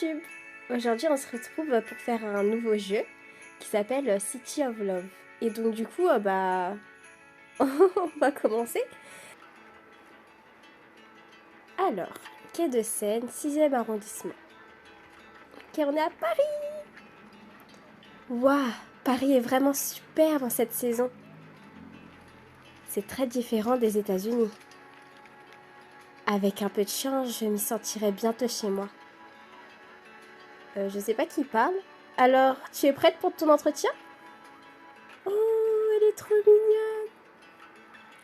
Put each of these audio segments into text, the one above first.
YouTube. Aujourd'hui on se retrouve pour faire un nouveau jeu qui s'appelle City of Love. Et donc du coup on va commencer. Alors, quai de Seine, 6e arrondissement. Ok, on est à Paris. Waouh, Paris est vraiment superbe en cette saison. C'est très différent des États-Unis. Avec un peu de chance, je m'y sentirai bientôt chez moi. Je sais pas qui parle. Alors, tu es prête pour ton entretien? Oh, elle est trop mignonne.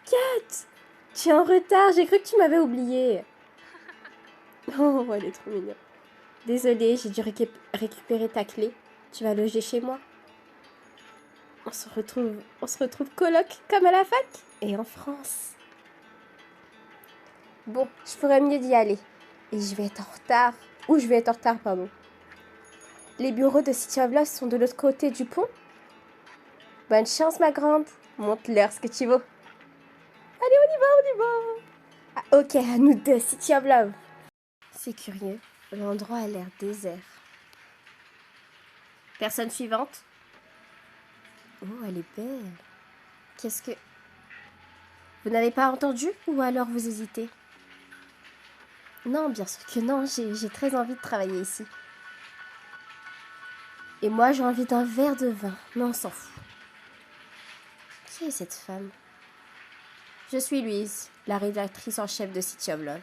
Kat, tu es en retard, j'ai cru que tu m'avais oublié. Oh, elle est trop mignonne. Désolée, j'ai dû récupérer ta clé. Tu vas loger chez moi. On se retrouve coloc comme à la fac et en France. Bon, je ferais mieux d'y aller. Et je vais être en retard. Ou je vais être en retard, pardon. Les bureaux de City of Love sont de l'autre côté du pont. Bonne chance, ma grande. Montre-leur ce que tu vaux. Allez, on y va. Ah, ok, à nous deux, City of Love. C'est curieux, l'endroit a l'air désert. Personne suivante. Oh, elle est belle. Qu'est-ce que... Vous n'avez pas entendu ou alors vous hésitez? Non, bien sûr que non, j'ai très envie de travailler ici. Et moi, j'ai envie d'un verre de vin, mais on s'en fout. Qui est cette femme? Je suis Louise, la rédactrice en chef de City of Love.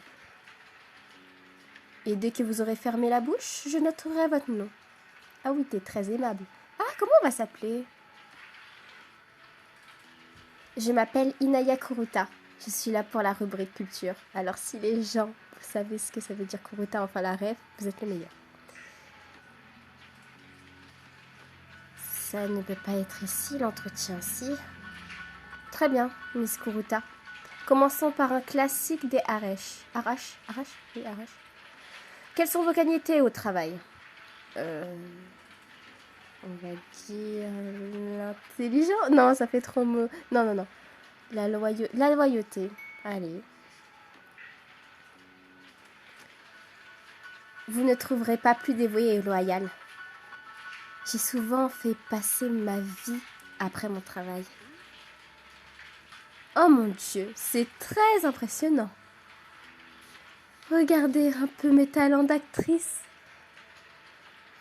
Et dès que vous aurez fermé la bouche, je noterai votre nom. Ah oui, t'es très aimable. Ah, comment on va s'appeler? Je m'appelle Inaya Kuruta. Je suis là pour la rubrique culture. Alors si les gens, vous savez ce que ça veut dire Kuruta, enfin la rêve, vous êtes les meilleurs. Ça ne peut pas être ici, l'entretien, si. Très bien, Miss Kuruta. Commençons par un classique des Arash. Arash? Oui, Arash. Quelles sont vos qualités au travail? On va dire l'intelligence. Non, ça fait trop mot. Non. La loyauté. Allez. Vous ne trouverez pas plus dévoué et loyal. J'ai souvent fait passer ma vie après mon travail. Oh mon Dieu, c'est très impressionnant. Regardez un peu mes talents d'actrice.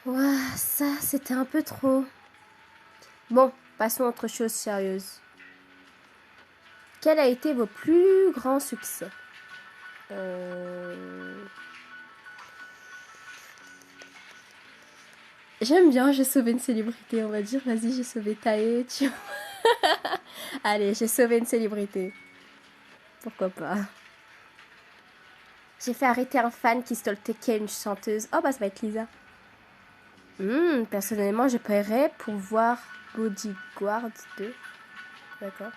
Ouah, ça, c'était un peu trop. Bon, passons à autre chose sérieuse. Quel a été vos plus grands succès? J'aime bien, j'ai sauvé une célébrité, on va dire. Vas-y, j'ai sauvé Tae. Allez, j'ai sauvé une célébrité. Pourquoi pas? J'ai fait arrêter un fan qui stalkait une chanteuse. Oh, bah, ça va être Lisa. Personnellement, je paierais pour voir Bodyguard 2. D'accord.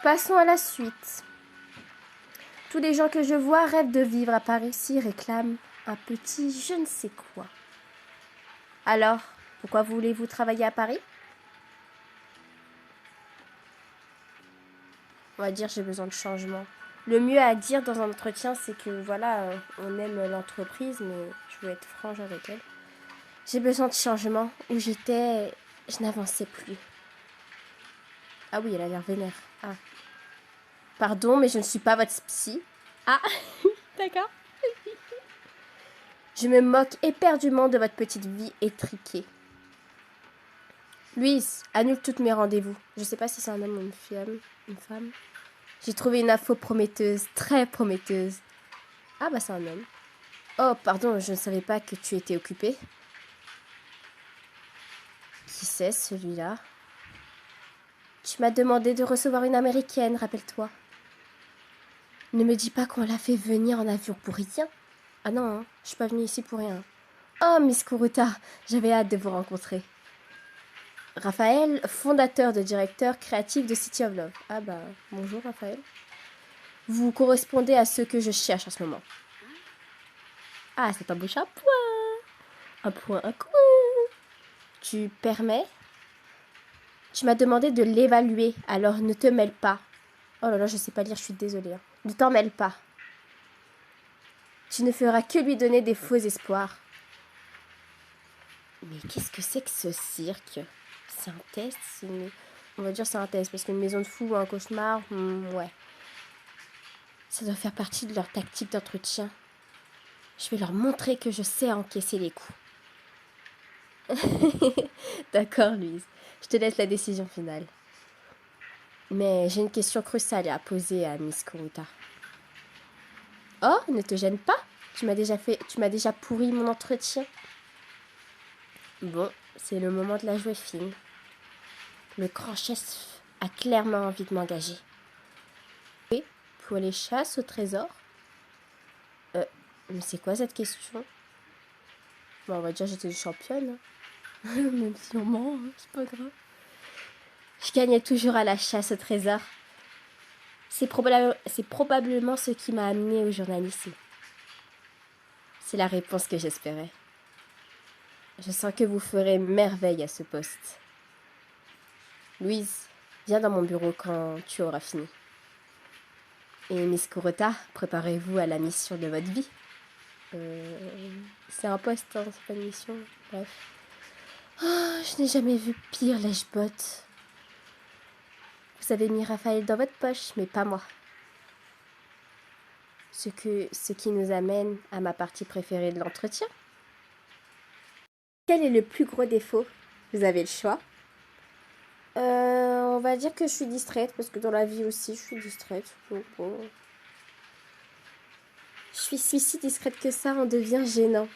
Passons à la suite. Tous les gens que je vois rêvent de vivre à Paris, ici réclament un petit je ne sais quoi. Alors, pourquoi voulez-vous travailler à Paris? On va dire j'ai besoin de changement. Le mieux à dire dans un entretien, c'est que voilà, on aime l'entreprise, mais je veux être franche avec elle. J'ai besoin de changement. Où j'étais, je n'avançais plus. Ah oui, elle a l'air vénère. Ah. Pardon, mais je ne suis pas votre psy. Ah, d'accord. Je me moque éperdument de votre petite vie étriquée. Louise, annule tous mes rendez-vous. Je sais pas si c'est un homme ou une femme. J'ai trouvé une info prometteuse, très prometteuse. Ah bah c'est un homme. Oh, pardon, je ne savais pas que tu étais occupée. Qui c'est celui-là? Tu m'as demandé de recevoir une américaine, rappelle-toi. Ne me dis pas qu'on l'a fait venir en avion pour rien. Ah non, hein, je suis pas venue ici pour rien. Oh, Miss Kuruta, j'avais hâte de vous rencontrer. Raphaël, fondateur de directeur créatif de City of Love. Ah bah, bonjour Raphaël. Vous correspondez à ce que je cherche en ce moment. Ah, c'est pas bouche à point. Un point, un coup. Tu permets? Tu m'as demandé de l'évaluer, alors ne te mêle pas. Oh là là, je sais pas lire, je suis désolée. Hein. Ne t'en mêle pas. Tu ne feras que lui donner des faux espoirs. Mais qu'est-ce que c'est que ce cirque? C'est un test? On va dire c'est un test, parce qu'une maison de fous ou un cauchemar, ouais. Ça doit faire partie de leur tactique d'entretien. Je vais leur montrer que je sais encaisser les coups. D'accord, Louise. Je te laisse la décision finale. Mais j'ai une question cruciale à poser à Miss Kuruta. Oh, ne te gêne pas. Tu m'as déjà pourri mon entretien. Bon, c'est le moment de la jouer fine. Le grand chef a clairement envie de m'engager. Et pour les chasses au trésor? Mais c'est quoi cette question? Bon, on va dire que j'étais championne. Même si on ment, hein, c'est pas grave. Je gagnais toujours à la chasse au trésor. C'est probablement ce qui m'a amené au journalisme. C'est la réponse que j'espérais. Je sens que vous ferez merveille à ce poste. Louise, viens dans mon bureau quand tu auras fini. Et Miss Kuruta, préparez-vous à la mission de votre vie. C'est un poste, hein, c'est pas une mission. Bref. Oh, je n'ai jamais vu pire lèche-botte. Vous avez mis Raphaël dans votre poche, mais pas moi. Ce qui nous amène à ma partie préférée de l'entretien. Quel est le plus gros défaut? Vous avez le choix. On va dire que je suis distraite, parce que dans la vie aussi, je suis distraite. Donc, bon. Je suis si discrète que ça en devient gênant.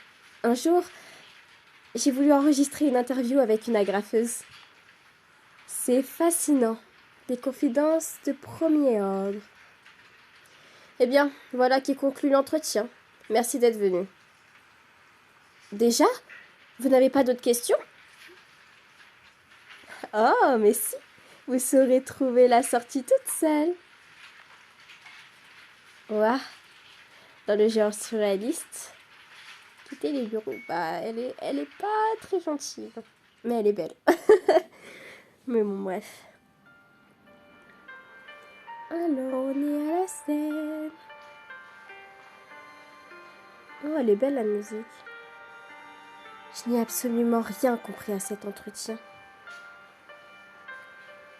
Un jour, j'ai voulu enregistrer une interview avec une agrafeuse. C'est fascinant. Des confidences de premier ordre. Eh bien, voilà qui conclut l'entretien. Merci d'être venu. Déjà? Vous n'avez pas d'autres questions? Oh, mais si. Vous saurez trouver la sortie toute seule. Ouah. Dans le genre surréaliste. Quitter les bureaux. Bah, elle est pas très gentille. Mais elle est belle. Mais bon, bref. Alors, on est à la scène. Oh, elle est belle, la musique. Je n'ai absolument rien compris à cet entretien.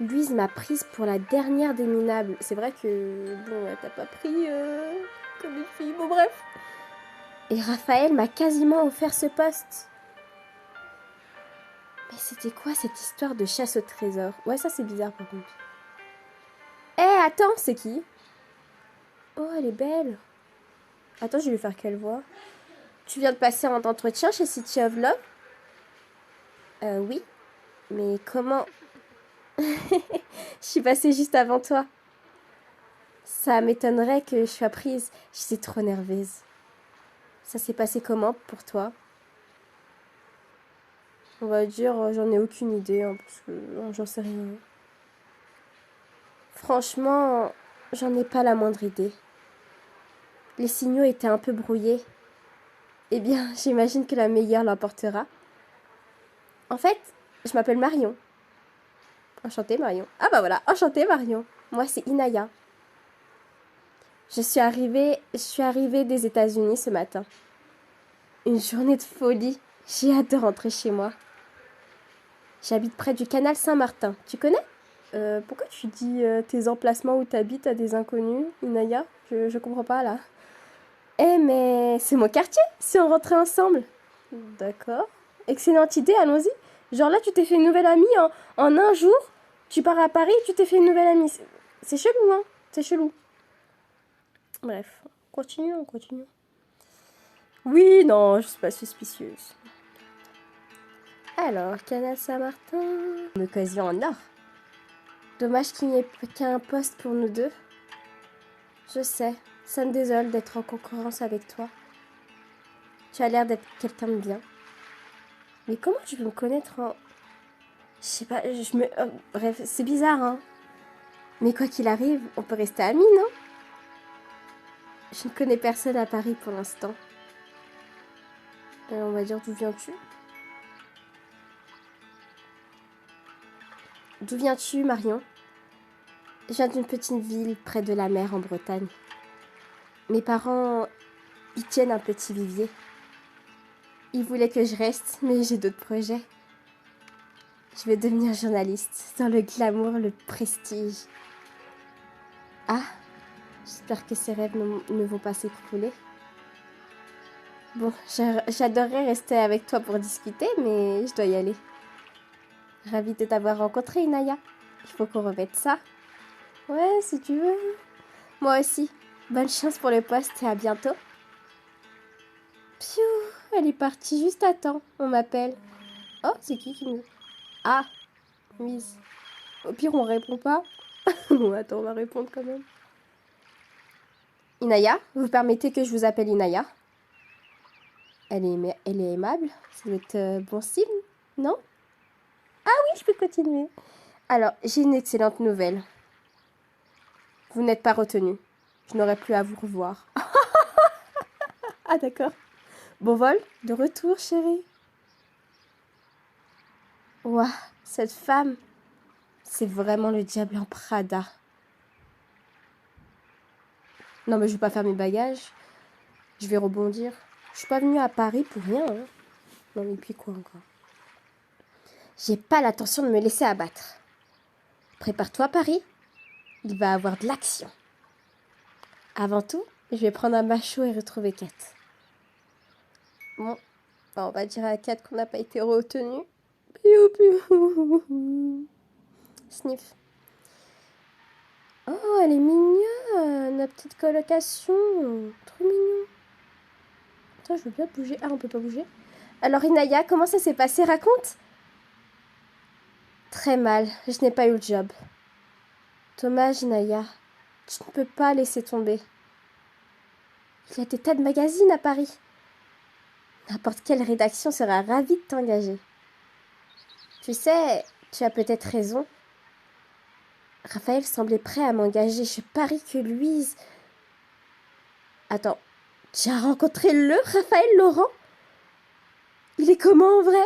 Louise m'a prise pour la dernière des minables. C'est vrai que, bon, elle t'a pas pris comme une fille. Bon, bref. Et Raphaël m'a quasiment offert ce poste. Mais c'était quoi cette histoire de chasse au trésor? Ouais, ça c'est bizarre par contre. Eh, attends, c'est qui? Oh, elle est belle. Attends, je vais lui faire quelle voix? Tu viens de passer un entretien chez City of Love? Oui. Mais comment? Je suis passée juste avant toi. Ça m'étonnerait que je sois prise. J'étais trop nerveuse. Ça s'est passé comment pour toi? On va dire, j'en ai aucune idée, hein, parce que j'en sais rien. Franchement, j'en ai pas la moindre idée. Les signaux étaient un peu brouillés. Eh bien, j'imagine que la meilleure l'emportera. En fait, je m'appelle Marion. Enchantée, Marion. Ah bah voilà, enchantée, Marion. Moi, c'est Inaya. Je suis arrivée des États-Unis ce matin. Une journée de folie. J'ai hâte de rentrer chez moi. J'habite près du canal Saint-Martin. Tu connais? Pourquoi tu dis tes emplacements où t'habites à des inconnus, Inaya? Je comprends pas là. Eh mais c'est mon quartier, si on rentrait ensemble. D'accord. Excellente idée, allons-y. Genre là, tu t'es fait une nouvelle amie en un jour. Tu pars à Paris, tu t'es fait une nouvelle amie. C'est chelou, hein? C'est chelou. Bref, continuons. Oui, non, je suis pas suspicieuse. Alors, Canal Saint-Martin. Une occasion en or. Dommage qu'il n'y ait qu'un poste pour nous deux. Je sais, ça me désole d'être en concurrence avec toi. Tu as l'air d'être quelqu'un de bien. Mais comment tu peux me connaître en... Je sais pas, bref, c'est bizarre, hein. Mais quoi qu'il arrive, on peut rester amis, non? Je ne connais personne à Paris pour l'instant. On va dire, d'où viens-tu? D'où viens-tu, Marion? Je viens d'une petite ville près de la mer en Bretagne. Mes parents Ils tiennent un petit vivier. Ils voulaient que je reste, mais j'ai d'autres projets. Je vais devenir journaliste, dans le glamour, le prestige. Ah, j'espère que ces rêves ne vont pas s'écrouler. Bon, j'adorerais rester avec toi pour discuter, mais je dois y aller. Ravie de t'avoir rencontré, Inaya. Il faut qu'on remette ça. Ouais, si tu veux. Moi aussi. Bonne chance pour le poste et à bientôt. Piou, elle est partie juste à temps. On m'appelle. Oh, c'est qui nous... Ah, Miss. Au pire, on répond pas. Bon, attends, on va répondre quand même. Inaya, vous permettez que je vous appelle Inaya? Elle est aimable. Ça doit être bon signe, non? Ah oui, je peux continuer. Alors, j'ai une excellente nouvelle. Vous n'êtes pas retenu. Je n'aurai plus à vous revoir. Ah d'accord. Bon vol, de retour, chérie. Ouah, cette femme, c'est vraiment le diable en Prada. Non mais je vais pas faire mes bagages. Je vais rebondir. Je suis pas venue à Paris pour rien. Hein. Non mais puis quoi encore? J'ai pas l'intention de me laisser abattre. Prépare-toi, Paris. Il va y avoir de l'action. Avant tout, je vais prendre un macho et retrouver Kat. Bon, on va dire à Kat qu'on n'a pas été retenu. Piou, piou. Sniff. Oh, elle est mignonne, la petite colocation. Trop mignon. Attends, je veux bien bouger. Ah, on peut pas bouger. Alors, Inaya, comment ça s'est passé? Raconte. Très mal. Je n'ai pas eu le job. Dommage, Inaya. Tu ne peux pas laisser tomber. Il y a des tas de magazines à Paris. N'importe quelle rédaction sera ravie de t'engager. Tu sais, tu as peut-être raison. Raphaël semblait prêt à m'engager. Je parie que Louise... Attends, tu as rencontré le Raphaël Laurent? Il est comment en vrai?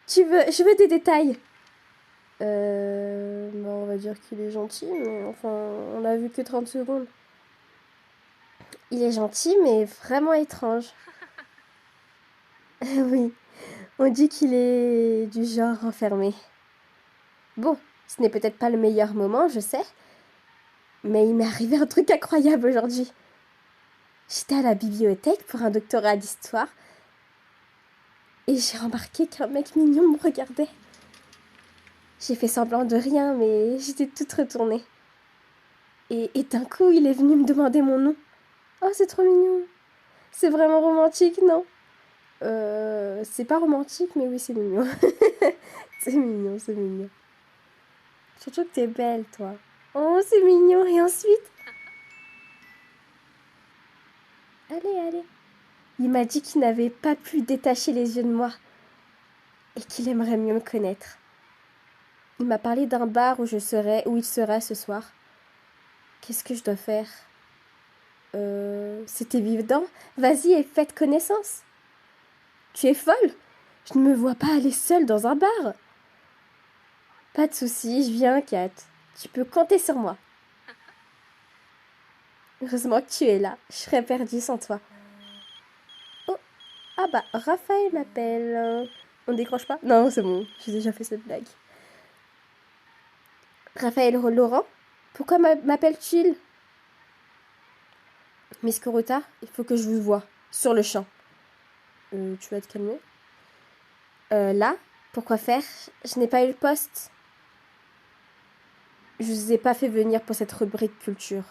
Je veux des détails. On va dire qu'il est gentil, mais enfin, on a vu que 30 secondes. Il est gentil, mais vraiment étrange. Oui, on dit qu'il est du genre renfermé. Bon, ce n'est peut-être pas le meilleur moment, je sais, mais il m'est arrivé un truc incroyable aujourd'hui. J'étais à la bibliothèque pour un doctorat d'histoire et j'ai remarqué qu'un mec mignon me regardait. J'ai fait semblant de rien, mais j'étais toute retournée. Et d'un coup, il est venu me demander mon nom. Oh, c'est trop mignon. C'est vraiment romantique, non? C'est pas romantique, mais oui, c'est mignon. C'est mignon, c'est mignon. Surtout que t'es belle, toi. Oh, c'est mignon. Et ensuite? Allez, allez. Il m'a dit qu'il n'avait pas pu détacher les yeux de moi et qu'il aimerait mieux me connaître. Il m'a parlé d'un bar où il serait ce soir. Qu'est-ce que je dois faire? C'est évident. Vas-y et faites connaissance. Tu es folle? Je ne me vois pas aller seule dans un bar. Pas de soucis, je viens, Kat. Tu peux compter sur moi. Heureusement que tu es là. Je serais perdue sans toi. Oh, ah bah, Raphaël m'appelle. On décroche pas? Non, c'est bon. J'ai déjà fait cette blague. Raphaël Laurent? Pourquoi m'appelle-t-il? Miss Corota, il faut que je vous voie. Sur le champ. Tu vas te calmer? Là? Pourquoi faire? Je n'ai pas eu le poste. Je vous ai pas fait venir pour cette rubrique culture.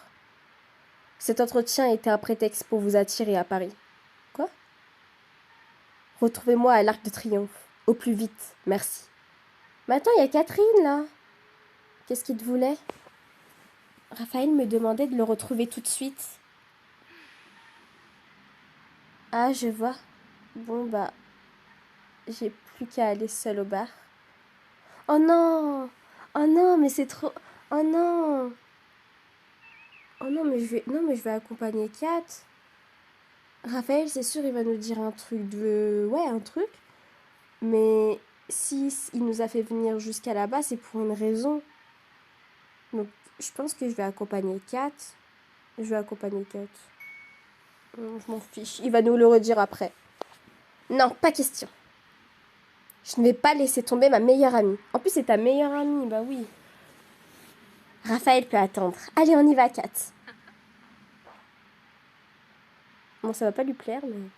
Cet entretien était un prétexte pour vous attirer à Paris. Quoi? Retrouvez-moi à l'Arc de Triomphe. Au plus vite, merci. Mais attends, il y a Catherine, là. Qu'est-ce qu'il te voulait? Raphaël me demandait de le retrouver tout de suite. Ah, je vois. Bon, bah, j'ai plus qu'à aller seule au bar. Oh non! Oh non, mais c'est trop... Oh non! Oh non, mais je vais accompagner Kat. Raphaël, c'est sûr, il va nous dire un truc de... Ouais, un truc. Mais si il nous a fait venir jusqu'à là-bas, c'est pour une raison. Donc, je pense que je vais accompagner Kat. Je vais accompagner Kat. Je m'en fiche, il va nous le redire après. Non, pas question. Je ne vais pas laisser tomber ma meilleure amie. En plus, c'est ta meilleure amie, bah oui. Raphaël peut attendre. Allez, on y va, Kat. Bon, ça va pas lui plaire, mais...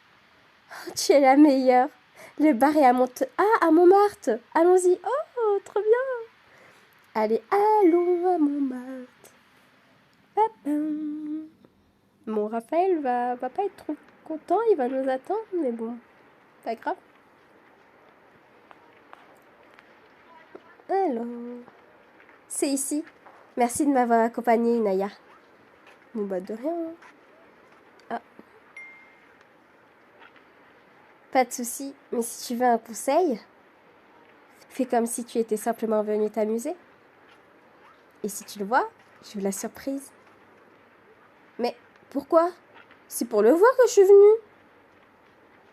Oh, tu es la meilleure. Le bar est à Montmartre. Allons-y. Oh, trop bien. Allez, allons à Montmartre. Papam. Bon, Raphaël va pas être trop content, il va nous attendre, mais bon, pas grave. Alors, c'est ici. Merci de m'avoir accompagnée, Inaya. Bon, bah, de rien. Hein. Ah. Pas de souci, mais si tu veux un conseil, fais comme si tu étais simplement venu t'amuser. Et si tu le vois, je veux la surprise. Mais pourquoi? C'est pour le voir que je suis venue.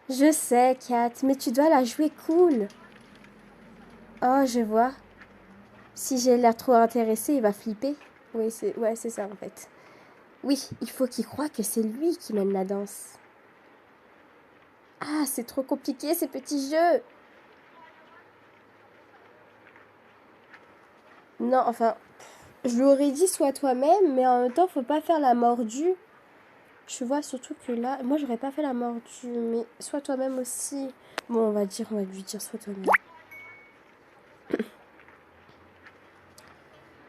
Je sais, Kat, mais tu dois la jouer cool. Oh, je vois. Si j'ai l'air trop intéressée, il va flipper. Oui, c'est ça en fait. Oui, il faut qu'il croie que c'est lui qui mène la danse. Ah, c'est trop compliqué ces petits jeux. Non, enfin, je lui aurais dit sois toi-même, mais en même temps, faut pas faire la mordue. Tu vois, surtout que là, moi, j'aurais pas fait la mordue, mais sois toi-même aussi. Bon, on va lui dire sois toi-même.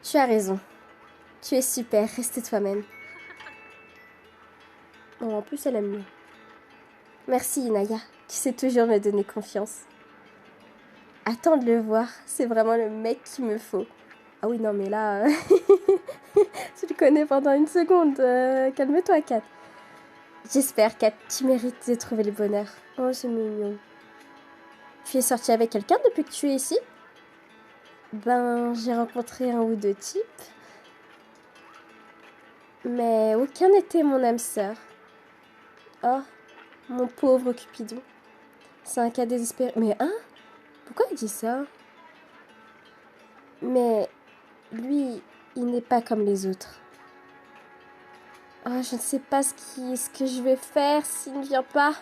Tu as raison. Tu es super, reste toi-même. Bon, en plus, elle aime mieux. Merci, Inaya. Tu sais toujours me donner confiance. Attends de le voir, c'est vraiment le mec qu'il me faut. Ah oui, non, mais là, tu le connais pendant une seconde. Calme-toi, Kat. J'espère, Kat, tu mérites de trouver le bonheur. Oh, c'est mignon. Tu es sortie avec quelqu'un depuis que tu es ici? Ben, j'ai rencontré un ou deux types. Mais aucun n'était mon âme sœur. Oh, mon pauvre Cupidon. C'est un cas désespéré. Mais hein? Pourquoi il dit ça? Mais lui, il n'est pas comme les autres. Oh, je ne sais pas ce que je vais faire s'il ne vient pas.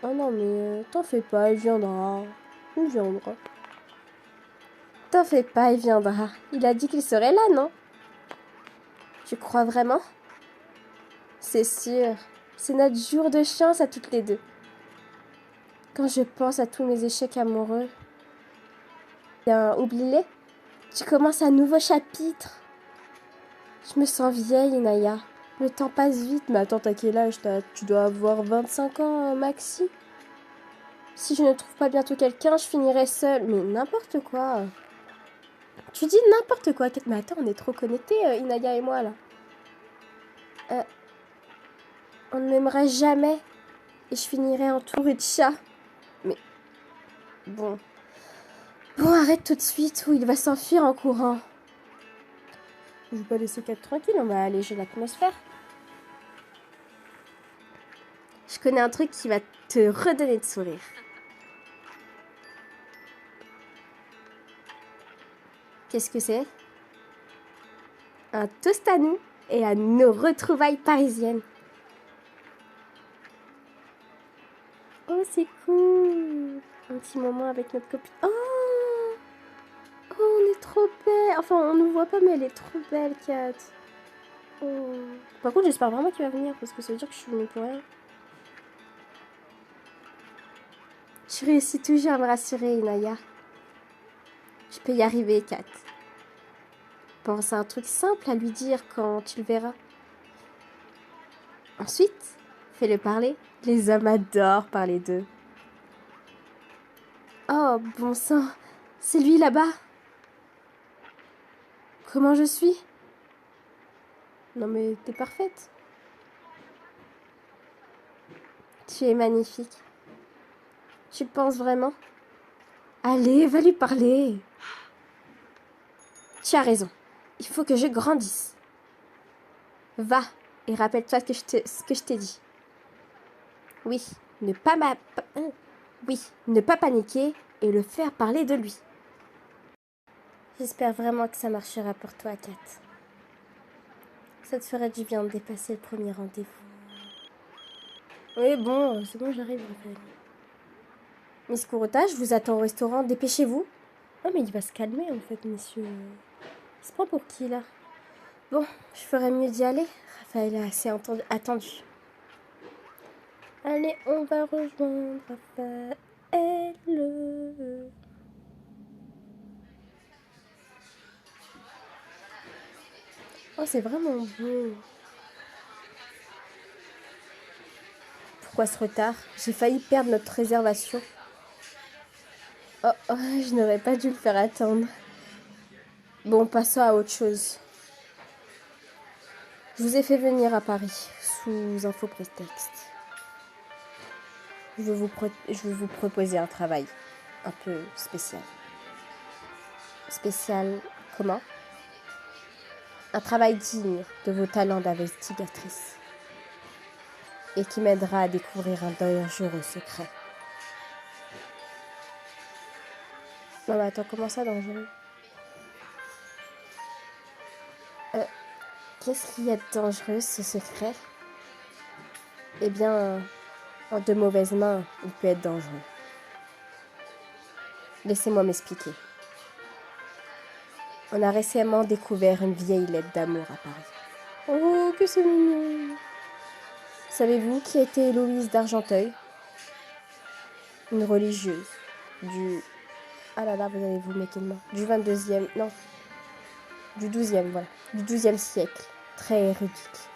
Oh non, mais t'en fais pas, il viendra. Il viendra. T'en fais pas, il viendra. Il a dit qu'il serait là, non? Tu crois vraiment? C'est sûr. C'est notre jour de chance à toutes les deux. Quand je pense à tous mes échecs amoureux, bien, oublie-les. Tu commences un nouveau chapitre. Je me sens vieille, Inaya. Le temps passe vite. Mais attends, t'as quel âge? Tu dois avoir 25 ans, maxi. Si je ne trouve pas bientôt quelqu'un, je finirai seule. Mais n'importe quoi. Tu dis n'importe quoi. Mais attends, on est trop connectés, Inaya et moi, là. On ne m'aimerait jamais. Et je finirai entourée de chats. Mais bon. Bon, arrête tout de suite ou il va s'enfuir en courant. Je vais pas laisser Kat tranquille, on va alléger l'atmosphère. Je connais un truc qui va te redonner de sourire. Qu'est-ce que c'est? Un toast à nous et à nos retrouvailles parisiennes. Oh, c'est cool. Un petit moment avec notre copine. Oh, on est trop belle. Enfin, on ne voit pas, mais elle est trop belle, Kat. Oh. Par contre, j'espère vraiment qu'il va venir parce que ça veut dire que je suis venue pour rien. Tu réussis toujours à me rassurer, Inaya. Je peux y arriver, Kat. Pense à un truc simple à lui dire quand tu le verras. Ensuite, fais-le parler. Les hommes adorent parler d'eux. Oh, bon sang, c'est lui là-bas. Comment je suis? Non mais t'es parfaite. Tu es magnifique. Tu le penses vraiment? Allez, va lui parler. Tu as raison. Il faut que je grandisse. Va et rappelle-toi ce que je t'ai dit. Oui, ne pas oui, ne pas paniquer et le faire parler de lui. J'espère vraiment que ça marchera pour toi, Kat. Ça te ferait du bien de dépasser le premier rendez-vous. Oui, bon, c'est bon, j'arrive, Raphaël. Miss Kurota, je vous attends au restaurant, dépêchez-vous. Non, mais il va se calmer, en fait, monsieur. Il se prend pour qui, là? Bon, je ferais mieux d'y aller. Raphaël a assez attendu. Allez, on va rejoindre Raphaël. Oh, c'est vraiment beau. Pourquoi ce retard? J'ai failli perdre notre réservation. Oh, oh, je n'aurais pas dû le faire attendre. Bon, passons à autre chose. Je vous ai fait venir à Paris, sous un faux prétexte. Je veux vous proposer un travail un peu spécial. Spécial comment? Un travail digne de vos talents d'investigatrice et qui m'aidera à découvrir un dangereux secret. Non mais attends, comment ça dangereux? Qu'est-ce qu'il y a de dangereux, ce secret? Eh bien, en de mauvaises mains, il peut être dangereux. Laissez-moi m'expliquer. On a récemment découvert une vieille lettre d'amour à Paris. Oh, que c'est mignon! Savez-vous qui était Héloïse d'Argenteuil? Une religieuse du... Ah là là, vous allez vous mettre une main. Du 22e... Non. Du 12e, voilà. Du 12e siècle. Très érudite.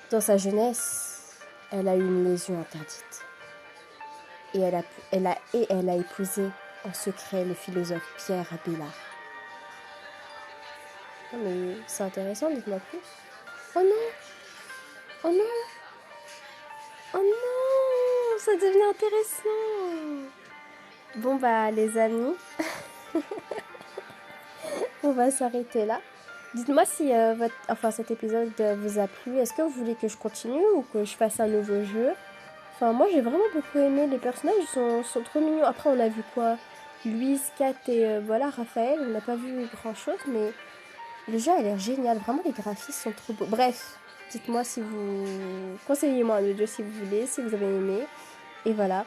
Dans sa jeunesse, elle a eu une lésion interdite. Et elle a épousé en secret le philosophe Pierre Abélard. Oh mais c'est intéressant, dites-moi plus. Oh non! Oh non! Oh non! Ça devient intéressant! Bon bah les amis, on va s'arrêter là. Dites-moi si cet épisode vous a plu. Est-ce que vous voulez que je continue ou que je fasse un nouveau jeu? Enfin, moi j'ai vraiment beaucoup aimé. Les personnages sont trop mignons. Après, on a vu quoi? Louise, Kat et voilà, Raphaël. On n'a pas vu grand chose, mais le jeu a l'air génial. Vraiment, les graphismes sont trop beaux. Bref, dites-moi si vous. Conseillez-moi un autre jeu si vous voulez, si vous avez aimé. Et voilà.